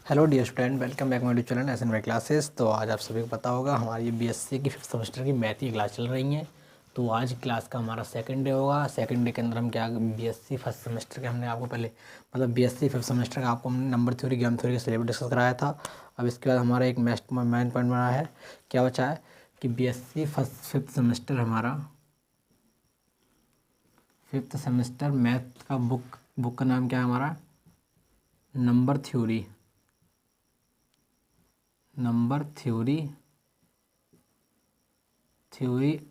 Hello dear student, welcome back my channel S N Y classes. तो आज आप सभी को पता होगा हमारी बीएससी की 5th सेमेस्टर की मैथ की क्लास चल रही हैं। तो आज क्लास का हमारा सेकंड डे होगा। सेकंड डे के अंदर हम क्या बीएससी फर्स्ट सेमेस्टर के हमने आपको पहले बीएससी 5th सेमेस्टर का आपको हमने नंबर थ्योरी गेम थ्योरी का सिलेबस डिस्कस कराया था। अब इसके बाद हमारा एक मेन पॉइंट बना है, क्या बचा है कि बीएससी 5th सेमेस्टर हमारा 5th सेमेस्टर मैथ का बुक का नाम क्या है हमारा, number theory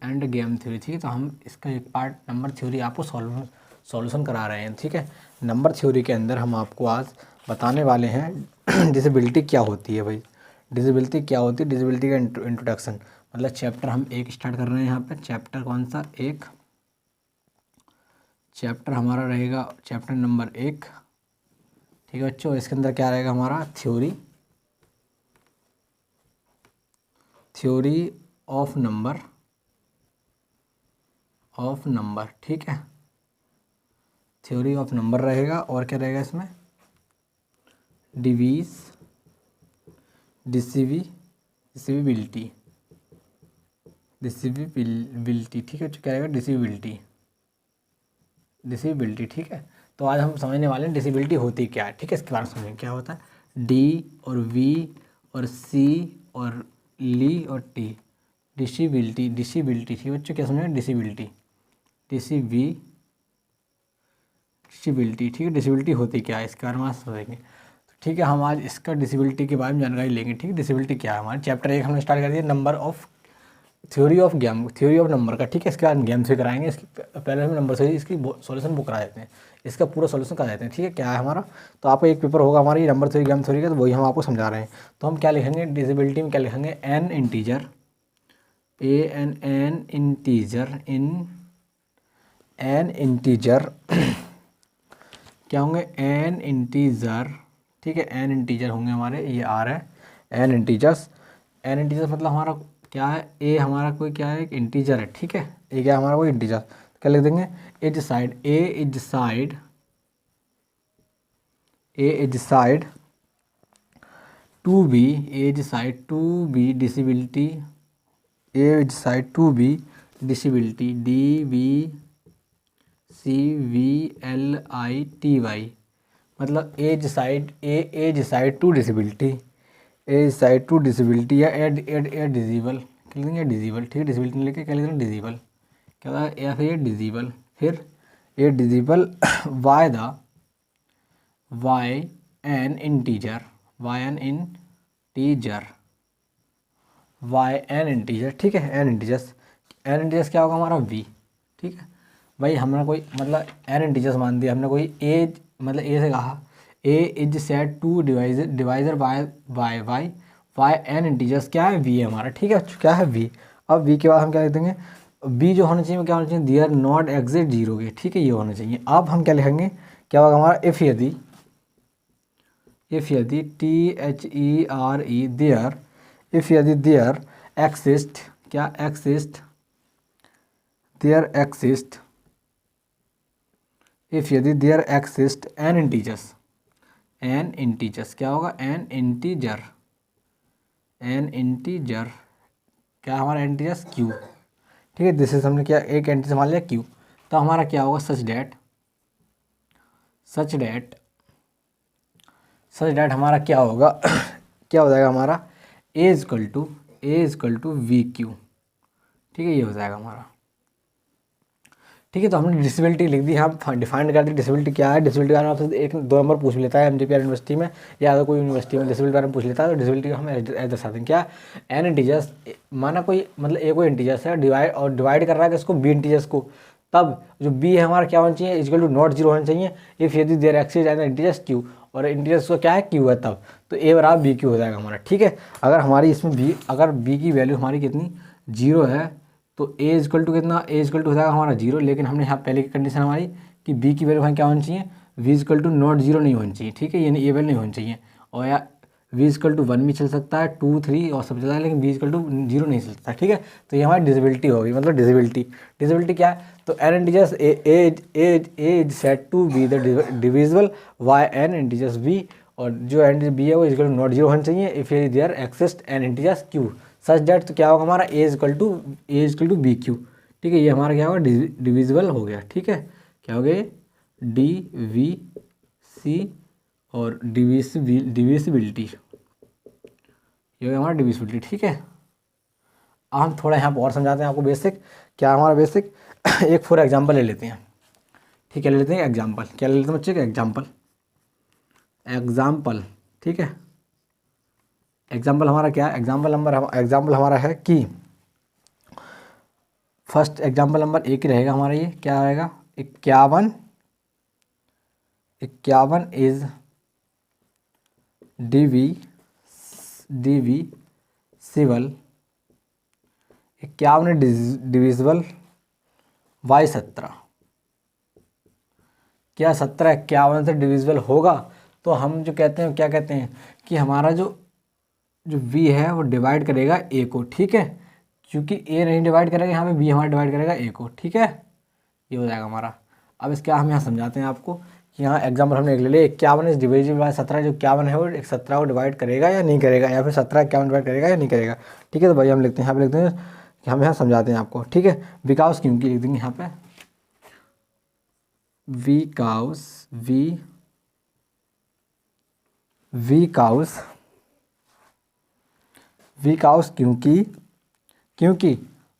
end game theory. ठीक है, तो हम इसका एक पार्ट नंबर थ्योरी आपको सॉल्यूशन करा रहे हैं। ठीक है, नंबर थ्योरी के अंदर हम आपको आज बताने वाले हैं डिसेबिलिटी क्या होती है। भाई डिसेबिलिटी क्या होती है, डिसेबिलिटी का इंट्रोडक्शन, मतलब चैप्टर हम एक स्टार्ट कर रहे हैं यहाँ पे। चैप्टर कौन सा, एक चैप्टर हमारा रहेगा चैप्टर नंबर 1। ठीक है बच्चों, इसके अंदर क्या रहेगा हमारा, थ्योरी ऑफ नंबर। ठीक है, थ्योरी ऑफ नंबर रहेगा। और क्या रहेगा इसमें, डिसिविबिलिटी। ठीक है, क्या रहेगा, डिसेबिलिटी। ठीक है, तो आज हम समझने वाले हैं डिसेबिलिटी होती क्या है। ठीक है, इसके बारे में समझेंगे क्या होता है। डी और वी और सी और ली और टी, डिसेबिलिटी। ठीक है बच्चों, क्या समझेंगे, डिसेबिलिटी। ठीक है, डिसेबिलिटी होती क्या है इसके बारे में आज समझेंगे। तो ठीक है, हम आज इसका डिसेबिलिटी के बारे में जानकारी लेंगे। ठीक है, डिसेबिलिटी क्या है, हमारे चैप्टर 1 हमने स्टार्ट कर दिया थ्योरी ऑफ नंबर का। ठीक है, इसके बाद गेम से कराएंगे। इसकी पहले हम नंबर थ्योरी इसकी सॉल्यूशन बुक करा देते हैं, इसका पूरा सॉल्यूशन करा देते हैं। ठीक है, क्या है हमारा, तो आपको एक पेपर होगा हमारी नंबर थ्योरी गेम थ्योरी का, तो वही हम आपको समझा रहे हैं। तो हम क्या लिखेंगे डिसेबिलिटी में, क्या लिखेंगे, एन इंटीजर क्या होंगे, एन इंटीजर। ठीक है, एन इंटीजर होंगे हमारे, ये आर है एन इंटीजर्स मतलब हमारा क्या है, ए हमारा कोई क्या है, एक इंटीजर है। ठीक है, ए क्या हमारा कोई इंटीजर, क्या लिख देंगे, is said to be divisibility, DVCVLITY, मतलब एज साइड टू डिसेबिलिटी या एड डिजीबल, लिख देंगे डिजीबल। ठीक है, डिसेबिलिटी नहीं लिखे, क्या लिख देंगे, डिजीबल। क्या होता है, या फिर ये डिजीबल, फिर ये डिजीबल वाई एन इंटीजर। ठीक है, एन इंटीजर्स क्या होगा हमारा, वी। ठीक है भाई, हमने कोई मतलब एन इंटीजर्स मान दिया हमने, कोई एज मतलब ए से कहा A is set to divisor by Y N integers क्या है, वी है हमारा। ठीक है, क्या है, वी। अब वी के बाद हम क्या लिख देंगे, बी जो होना चाहिए क्या होना चाहिए, दियर नॉट एग्जिट जीरो के। ठीक है, ये होना चाहिए। अब हम क्या लिखेंगे, क्या होगा हमारा, इफ़ यदि THERE देयर, इफ़ यदि देयर एक्सिस्ट, क्या एक्सिस्ट, देयर एक्सिस्ट, इफ़ यदि देयर एक्सिस्ट एन इंटीजर्स, क्या होगा, एन इंटीजर, क्या हमारा इंटीजर्स, क्यू। ठीक है, दिस इज हमने क्या एक इंटीजर मान लिया क्यू, तो हमारा क्या होगा, सच डैट हमारा क्या होगा क्या हो जाएगा हमारा, ए इजकल टू वी क्यू। ठीक है, ये हो जाएगा हमारा। ठीक है, तो हमने डिसेबिलिटी लिख दी, हम डिफाइन कर दी डिसेबिलिटी क्या है। डिसेबिलिटी का आपसे 1-2 नंबर पूछ लेता है MGPR यूनिवर्सिटी में या तो कोई यूनिवर्सिटी में डिसेबिलिटी बारे में पूछ लेता है, तो डिसेबिलिटी का हम ऐसे दर्शा दें, क्या एन इंटीजर्स, माना कोई मतलब ए कोई इंटीजर्स है डिवाइड कर रहा है किसको, बी इंटीजर्स को, तब जो बी है हमारा क्या होना चाहिए, इक्वल टू नॉट जीरो होना चाहिए। इफ़ यदि there exist N integers q, और इंटीजर्स को क्या है, क्यू है, तब तो ए बराबर बी क्यू हो जाएगा हमारा। ठीक है, अगर हमारी इसमें बी, अगर बी की वैल्यू हमारी कितनी, जीरो है, तो ए इजकल टू कितना, ए इजकल टू हो जाएगा हमारा जीरो। लेकिन हमने यहाँ पहले की कंडीशन हमारी कि बी की वैल्यू क्या होनी चाहिए, v equal to not zero नहीं होनी चाहिए। ठीक है, यानी ए वैल्यू नहीं होनी चाहिए, और या वी इजकल टू 1 भी चल सकता है, 2 3 और सब चलता है, लेकिन वी इजकल टू जीरो नहीं चल सकता। ठीक है, तो ये हमारी डिसेबिलिटी होगी। मतलब डिसेबिलिटी क्या है, तो N integers A is set to B the divisible Y N integers V, और जो एंड बी है वो is equal to not zero होना चाहिए if there exist N integers Q such that. तो क्या होगा हमारा A is equal to B Q. ठीक है, ये हमारा क्या होगा डिविजिबल हो गया। ठीक है, क्या हो गया डी वी सी और डिविजिबिलिटी, ये हो गया हमारा डिविजिबिलिटी। ठीक है, अब हम थोड़ा यहाँ पर और समझाते हैं आपको बेसिक। क्या हमारा बेसिक एक फॉर एग्जाम्पल ले लेते हैं। ठीक है, ले लेते हैं एग्जाम्पल। क्या ले लेते हैं बच्चे? एग्जाम्पल। ठीक है, एग्जाम्पल हमारा क्या है? एग्जाम्पल हमारा है कि फर्स्ट एग्जाम्पल नंबर एक ही रहेगा हमारा। ये क्या रहेगा? 51 इज डिविजिबल 51 डिविजिबल बाई 17। क्या 17 51 से डिविजिबल होगा? तो हम जो कहते हैं क्या कहते हैं कि हमारा जो v है वो डिवाइड करेगा a को। ठीक है, क्योंकि a नहीं डिवाइड करेगा यहाँ पे, b हमारा डिवाइड करेगा a को। ठीक है, ये हो जाएगा हमारा। अब इसका हम यहाँ समझाते हैं आपको कि यहाँ एग्जाम्पल हमने एक ले लिया 51 इस डिविजिबल बाय 17। जो 51 है वो 17 को डिवाइड करेगा या नहीं करेगा, या फिर 17 51 डिवाइड करेगा या नहीं करेगा। ठीक है, तो भाई हम लिखते हैं यहाँ पे, लिखते हैं कि हम यहाँ समझाते हैं आपको। ठीक है, बिकॉज क्योंकि लिख देंगे यहाँ पे वी काउस क्योंकि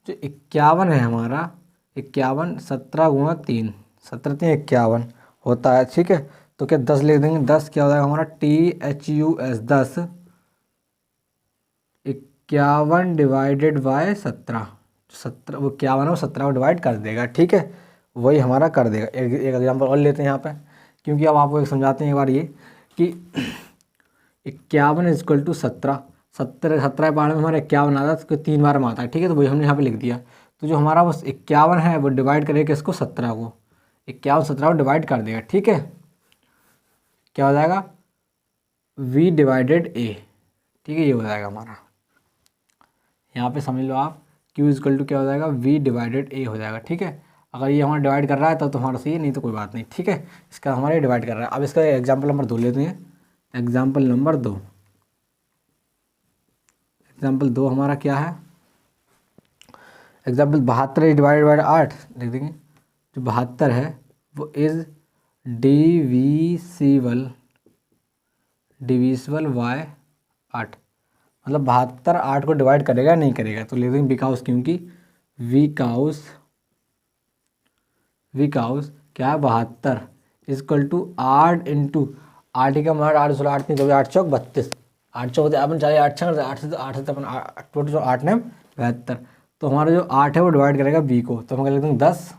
जो 51 है हमारा 51 17 गुणा 3 17 3 51 होता है। ठीक है, तो क्या 10 लिख देंगे। 10 क्या हो जाएगा हमारा THUS 10 51 डिवाइडेड बाय 17 वो 51 है वो 17 को डिवाइड कर देगा। ठीक है, वही हमारा कर देगा। एक एग्जाम्पल और लेते हैं यहाँ पे, क्योंकि अब आपको एक समझाते हैं एक बार ये कि 51 इज इक्वल टू 17 बार में हमारा 51 आता है, तो 3 बार में आता है। ठीक है, तो वही हमने यहाँ पे लिख दिया। तो जो हमारा बस 51 है वो डिवाइड करेगा इसको 17 को, 51 17 को डिवाइड कर देगा। ठीक है, क्या हो जाएगा v डिवाइडेड a। ठीक है, ये हो जाएगा हमारा। यहाँ पे समझ लो आप q इज इक्वल टू क्या हो जाएगा v डिवाइडेड a हो जाएगा। ठीक है, अगर ये हमारा डिवाइड कर रहा है तब तो हमारा सही है, नहीं तो कोई बात नहीं। ठीक है, इसका हमारे डिवाइड कर रहा है। अब इसका एग्जाम्पल नंबर 2 लेते हैं। एग्जाम्पल नंबर 2 हमारा क्या है? एग्जाम्पल 72 डिवाइडेड बाय 8 लिख देंगे। जो 72 है वो इज डिविजिबल बाय 8, मतलब 72 8 को डिवाइड करेगा नहीं करेगा। तो लिख देंगे बिकॉज क्योंकि विकाउस क्या है 72 इजक्वल टू 8 इंटू 8 का मार 8 16 8 नहीं, 8 चौक 32 8 चौक अपन चाहे 8 छः 8 से 8 से अपन 8 ने 72। तो हमारा जो 8 है वो डिवाइड करेगा b को। तो हम क्या लिख देंगे 10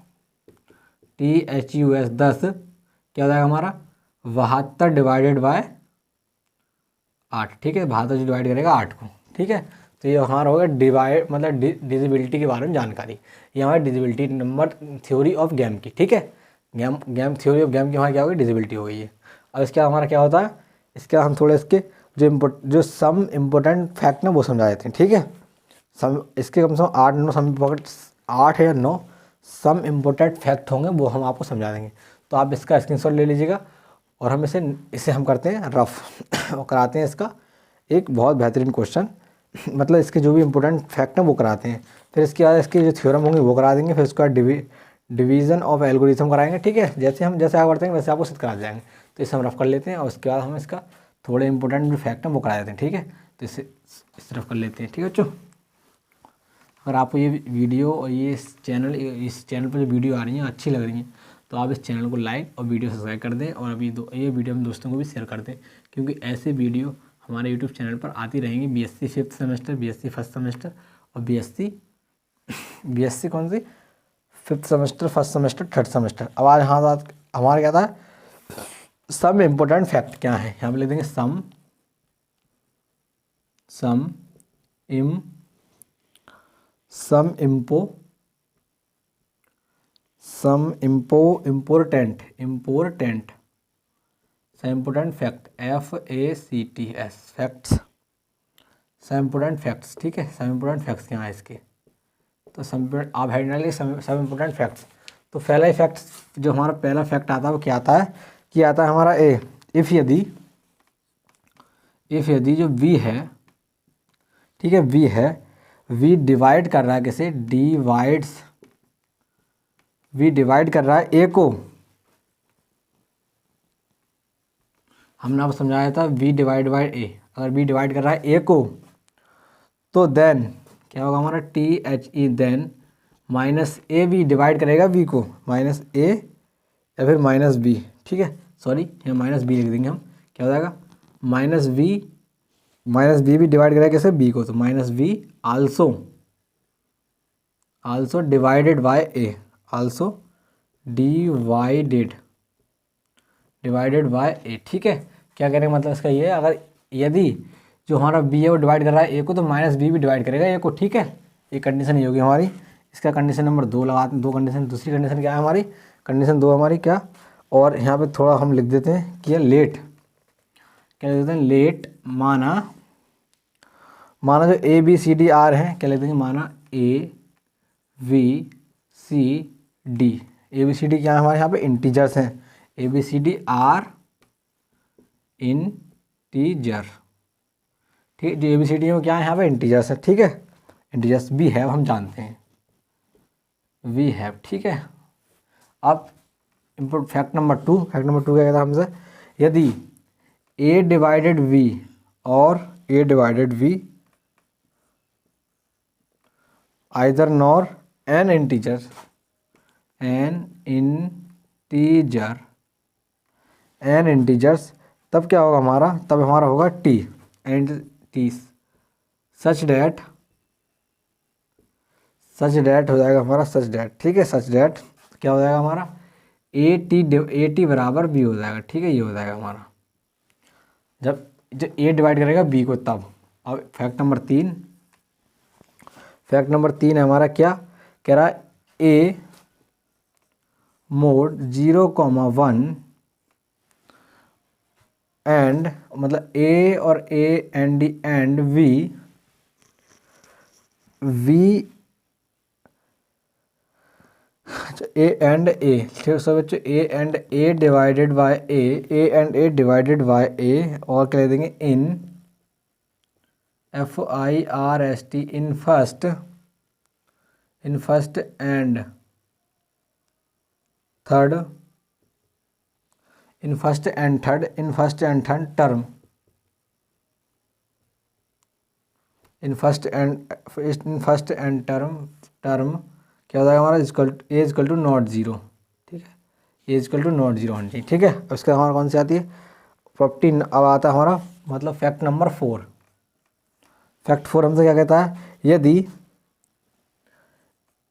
THUS 10 क्या हो जाएगा हमारा 72 डिवाइडेड बाय 8। ठीक है, 72 जो डिवाइड करेगा 8 को। ठीक है, तो ये हमारा होगा डिवाइड मतलब डिजिबिलिटी के बारे में जानकारी। ये हमारी डिजिबिलिटी नंबर थ्योरी ऑफ गेम की। ठीक है, गेम थ्योरी ऑफ गेम की हमारी क्या होगी डिजिबिलिटी हो गई है। अब इसके हमारा क्या होता है, इसके हम थोड़े इसके जो सम इम्पोर्टेंट फैक्ट ना वो समझा देते हैं। ठीक है, इसके कम से कम 8 या 9 सम इम्पोर्टेंट फैक्ट होंगे, वो हम आपको समझा देंगे। तो आप इसका स्क्रीनशॉट ले लीजिएगा और हम इसे हम करते हैं रफ और कराते हैं इसका एक बहुत बेहतरीन क्वेश्चन, मतलब इसके जो भी इम्पोर्टेंट फैक्ट हैं वो कराते हैं। फिर इसके बाद इसके जो थ्योरम होंगे वो करा देंगे। फिर उसका डिवीज़न ऑफ एल्गोरिथम कराएंगे। ठीक है, जैसे आगे बढ़ते हैं वैसे आपको सिद्ध करा जाएंगे। तो इसे हम रफ कर लेते हैं और उसके बाद हम इसका थोड़े इंपॉर्टेंट जो फैक्ट हैं वो करा देते हैं। ठीक है, तो इसे इस तरफ कर लेते हैं। ठीक है बच्चों, अगर आपको ये वीडियो और इस चैनल पर जो वीडियो आ रही हैं अच्छी लग रही हैं तो आप इस चैनल को लाइक और वीडियो सब्सक्राइब कर दें और अभी ये वीडियो हम दोस्तों को भी शेयर कर दें, क्योंकि ऐसे वीडियो हमारे यूट्यूब चैनल पर आती रहेंगी। BSc 5th semester, BSc 1st semester और BSc कौन सी 5th semester, 1st semester, 3rd semester. अब आज यहाँ हमारा क्या था सम इम्पोर्टेंट फैक्ट क्या है, यहाँ पे लिख देंगे important fact facts some important facts. ठीक है, सम इम्पोर्टेंट फैक्ट्स क्या है इसके, तो आप हेडलाइन सम इम्पोर्टेंट फैक्ट्स। तो पहला ही फैक्ट जो हमारा पहला फैक्ट आता है वो क्या आता है कि आता है हमारा इफ़ यदि इफ़ यदि जो v है, ठीक है, v है, v डिवाइड कर रहा है किसे, v डिवाइड कर रहा है a को, हमने आपको समझाया था v डिवाइड बाई a, अगर v डिवाइड कर रहा है a को तो देन क्या होगा हमारा THE, then minus a b divide करेगा v को, माइनस a या फिर माइनस b, ठीक है, सॉरी यहाँ माइनस b लिख देंगे हम, क्या हो जाएगा माइनस b भी डिवाइड करेगा कैसे b को, तो minus b also divided by a, also divided by a, ठीक है। क्या कहने का मतलब इसका ये है, अगर यदि जो हमारा b है वो डिवाइड कर रहा है a को तो माइनस b भी डिवाइड करेगा a को, ठीक है। ये कंडीशन ये होगी हमारी। इसका कंडीशन नंबर 2 लगाते हैं, 2 कंडीशन। दूसरी कंडीशन क्या है हमारी, कंडीशन 2 हमारी क्या, और यहाँ पे थोड़ा हम लिख देते हैं कि लेट, क्या लिख देते हैं, लेट माना जो a b c d are है, क्या लिख देंगे, माना a b c d, a b c d क्या है हमारे यहाँ पे इंटीजर्स हैं, a b c d are integer, ठीक है। जो ए बी सी डी है वो क्या है यहाँ पे इंटीजर्स है, ठीक है, इंटीजर्स वी हैव हम जानते हैं, वी हैव, ठीक है। अब import fact number 2, fact number 2 क्या कहता है हमसे, यदि ए डिवाइडेड वी और A divided V either nor N integers तब क्या होगा हमारा, तब हमारा होगा T and T such that हो जाएगा हमारा, सच डैट, ठीक है, सच डैट क्या हो जाएगा हमारा ए टी बराबर बी हो जाएगा, ठीक है, ये हो जाएगा हमारा जब ए डिवाइड करेगा बी को तब। अब फैक्ट नंबर 3 है हमारा, क्या कह रहा है, ए मोड 0,1 एंड, मतलब ए और A and V A and A, ठीक सब बच्चों, A and A divided by A, और क्या लिख देंगे, in FIRST, in first and third term, क्या हो जाएगा हमारा, इजकल टू नॉट जीरो, ठीक है, इजकल टू नॉट जीरो होनी चाहिए, ठीक है। उसके हमारा कौन सी आती है प्रॉपर्टी, अब आता है हमारा मतलब फैक्ट नंबर 4। फैक्ट 4 हमसे क्या कहता है, यदि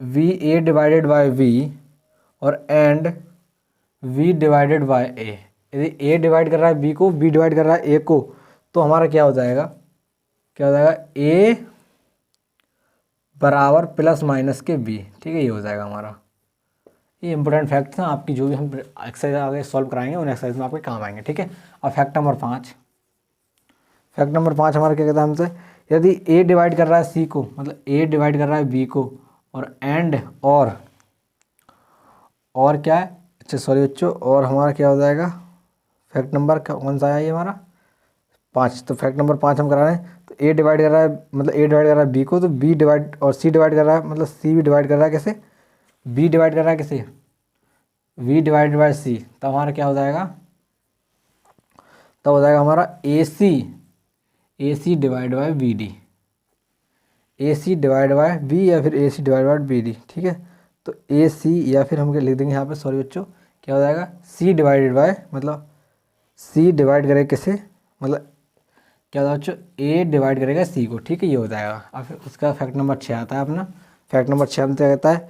v a divided by v और and v divided by a, यदि ए डिवाइड कर रहा है बी को, बी डिवाइड कर रहा है ए को, तो हमारा क्या हो जाएगा, ए बराबर प्लस माइनस के बी, ठीक है, ये हो जाएगा हमारा। ये इंपॉर्टेंट फैक्ट था आपकी, जो भी हम एक्सरसाइज आगे सॉल्व कराएंगे उन एक्सरसाइज में आपके काम आएंगे, ठीक है। अब फैक्ट नंबर 5 हमारा क्या कहता है हमसे, यदि ए डिवाइड कर रहा है सी को, मतलब ए डिवाइड कर रहा है बी को, और एंड और क्या है, अच्छा सॉरी बच्चों, और हमारा क्या हो जाएगा, फैक्ट नंबर कौन सा है ये हमारा 5। तो फैक्ट नंबर 5 हम करा रहे हैं, तो ए डिवाइड कर रहा है, मतलब ए डिवाइड कर रहा है बी को, तो बी डिवाइड, और सी डिवाइड कर रहा है, मतलब सी भी डिवाइड कर रहा है कैसे, बी डिवाइड कर रहा है कैसे, वी डिवाइड बाय सी, तब हमारा क्या हो जाएगा, तब हो जाएगा हमारा A C divide by B D, A C divide by B या फिर A C divide by B D, ठीक है। तो ए सी या फिर हम क्या लिख देंगे यहाँ पे, सॉरी बच्चों, क्या हो जाएगा सी डिवाइडेड बाय, मतलब सी डिवाइड करेगा किसे, मतलब क्या होता है बच्चों, ए डिवाइड करेगा सी को, ठीक है, ये हो जाएगा। अब फिर उसका फैक्ट नंबर 6 आता है अपना। फैक्ट नंबर 6 हमसे कहता है,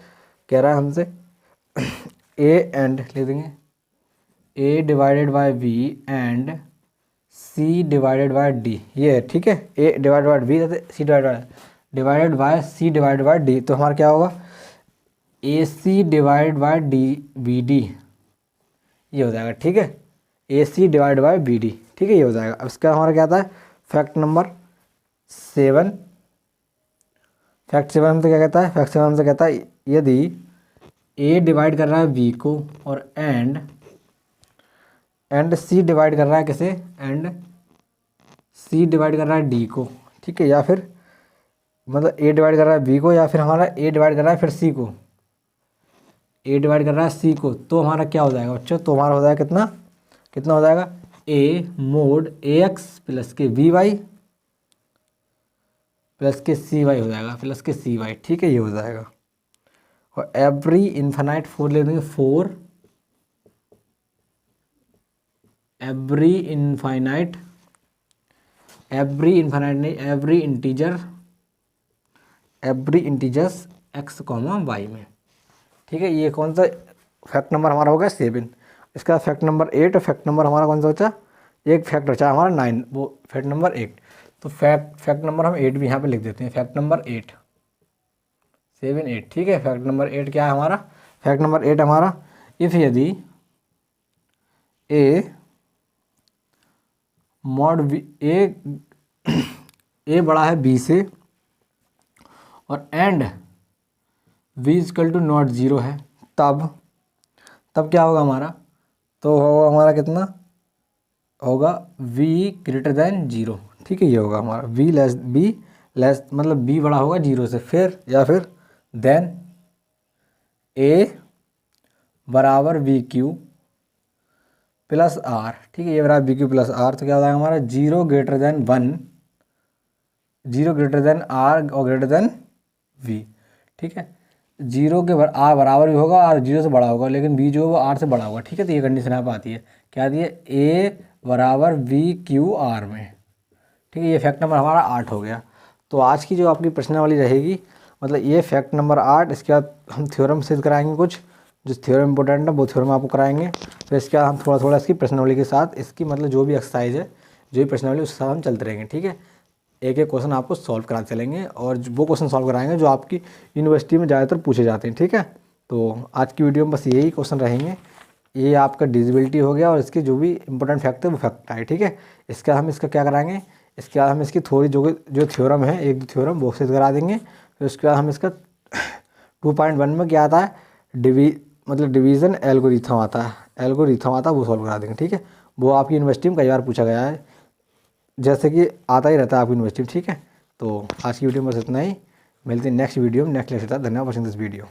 कह रहा है हमसे ए एंड लिख देंगे, A divided by B and C divided by D, ये है, ठीक है, A divided by B, C divided by C divided by D, तो हमारा क्या होगा, A C divide by D B D, ये हो जाएगा, ठीक है, A C divide by B D, ठीक है, ये हो जाएगा। अब इसका हमारा क्या आता है फैक्ट नंबर 7। फैक्ट 7 हमसे क्या कहता है, फैक्ट 7 हमसे कहता है, यदि ए डिवाइड कर रहा है बी को, और एंड सी डिवाइड कर रहा है किसे, एंड सी डिवाइड कर रहा है डी को, ठीक है, या फिर मतलब ए डिवाइड कर रहा है बी को, या फिर हमारा ए डिवाइड कर रहा है फिर सी को, ए डिवाइड कर रहा है सी को, तो हमारा क्या हो जाएगा बच्चों, तो हमारा हो जाएगा कितना, कितना हो जाएगा, ए मोड ए एक्स प्लस के बी वाई प्लस के सी वाई हो जाएगा, प्लस के सी वाई, ठीक है, ये हो जाएगा। और एवरी इन्फानाइट फोर ले देंगे, फोर एवरी इनफाइनाइट नहीं, every integers x comma y में, ठीक है। ये कौन सा फैक्ट नंबर हमारा हो गया 7। इसका फैक्ट नंबर 8 और फैक्ट नंबर हमारा कौन सा बचा, एक फैक्ट बचा हमारा 9, वो फैक्ट नंबर 8। तो फैक्ट नंबर हम 8 भी यहाँ पे लिख देते हैं, फैक्ट नंबर 8 7 8, ठीक है। फैक्ट नंबर 8 क्या है हमारा, फैक्ट नंबर 8 हमारा, इफ़ यदि ए मॉड वी ए बड़ा है बी से और and v equal to not zero है, तब क्या होगा हमारा, तो होगा हमारा कितना होगा, v ग्रेटर देन 0, ठीक है, ये होगा हमारा v लेस मतलब b बड़ा होगा 0 से, फिर या फिर देन a बराबर वी क्यू प्लस आर, ठीक है, ये बराबर वी क्यू प्लस आर, तो क्या हो जाएगा हमारा 0 greater than 1, 0 greater than r और ग्रेटर देन v, ठीक है। 0 के आर बराबर भी होगा, आर 0 से बड़ा होगा, लेकिन b जो है वो आर से बड़ा होगा, ठीक है। तो ये कंडीशन यहाँ पर आती है, क्या आती है, a बराबर वी क्यू आर में, ठीक है। ये फैक्ट नंबर हमारा 8 हो गया। तो आज की जो आपकी प्रश्नावली रहेगी, मतलब ये फैक्ट नंबर 8, इसके बाद हम थ्योरम सिद्ध कराएंगे, कुछ जो थ्योरम इंपॉर्टेंट है वो थ्योरम आपको कराएंगे, फिर इसके बाद हम थोड़ा थोड़ा इसकी प्रश्नावली के साथ, इसकी मतलब जो भी एक्सरसाइज है, जो भी प्रश्नावली उसके साथ हम चलते रहेंगे, ठीक है। एक एक क्वेश्चन आपको सॉल्व कराते चलेंगे, और वो क्वेश्चन सॉल्व कराएंगे जो आपकी यूनिवर्सिटी में ज़्यादातर पूछे जाते हैं, ठीक है। तो आज की वीडियो में बस यही क्वेश्चन रहेंगे। ये आपका डिजिबिलिटी हो गया, और इसके जो भी इंपॉर्टेंट फैक्ट है वो फैक्ट आए, ठीक है। इसके बाद हम इसका क्या कराएंगे, इसके बाद हम इसकी थोड़ी जो थ्योरम है, एक दो थ्योरम वो सिद्ध करा देंगे। फिर उसके बाद हम इसका 2.1 में क्या आता है, डिवीज़न एल्गोरिथम आता है, वो सॉल्व करा देंगे, ठीक है। वो आपकी यूनिवर्सिटी में कई बार पूछा गया है, जैसे कि आता ही रहता है आपकी यूनिवर्सिटी में, ठीक है। तो आज की वीडियो में बस इतना ही, मिलते हैं नेक्स्ट वीडियो में, नेक्स्ट लेक्चर। धन्यवाद फॉर वॉचिंग दिस वीडियो।